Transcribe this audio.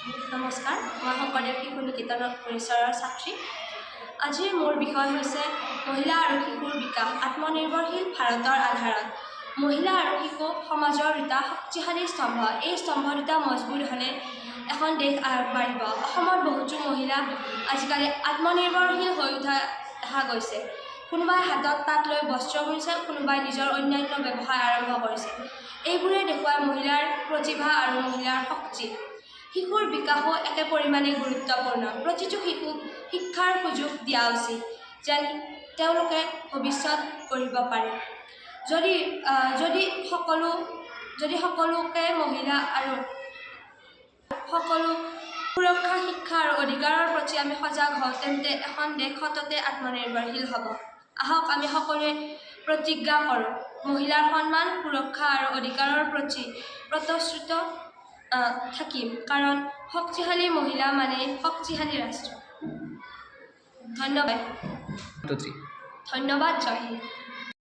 নমস্কাৰ, মই শংকৰদেৱ শিশু নিকেতন পৰিসৰৰ ছাত্ৰী। আজিৰ মোৰ বিষয় হৈছে মহিলা আৰু শিশুৰ বিকাশ, আত্মনিৰ্ভৰশীল ভাৰতৰ আধাৰত। মহিলা আৰু শিশু সমাজৰ দুটা শক্তিশালী স্তম্ভ। এই স্তম্ভ দুটা মজবুত হ'লে এখন দেশ আগবাঢ়িব। অসমৰ বহুতো মহিলা আজিকালি আত্মনিৰ্ভৰশীল হৈ উঠা দেখা গৈছে। কোনোবাই হাতত তাঁত লৈ বস্ত্ৰ বুনিছে, কোনোবাই নিজৰ অন্যান্য ব্যৱসায় আৰম্ভ কৰিছে। এইবোৰে দেখুৱায় মহিলাৰ প্ৰতিভা আৰু মহিলাৰ শক্তি। শিশুৰ বিকাশো একে পৰিমাণে গুৰুত্বপূৰ্ণ। প্ৰতিটো শিশুক শিক্ষাৰ সুযোগ দিয়া উচিত, যেন তেওঁলোকে ভৱিষ্যত গঢ়িব পাৰে। যদি সকলোকে মহিলা আৰু সকলো সুৰক্ষা, শিক্ষা আৰু অধিকাৰৰ প্ৰতি আমি সজাগ হওঁ, তেন্তে এখন দেশ সততে আত্মনিৰ্ভৰশীল হ'ব। আহক আমি সকলোৱে প্ৰতিজ্ঞা কৰোঁ, মহিলাৰ সন্মান, সুৰক্ষা আৰু অধিকাৰৰ প্ৰতি প্ৰতিশ্ৰুত থাকিম, কাৰণ শক্তিশালী মহিলা মানে শক্তিশালী ৰাষ্ট্ৰ। ধন্যবাদ। জয় হিন্দ।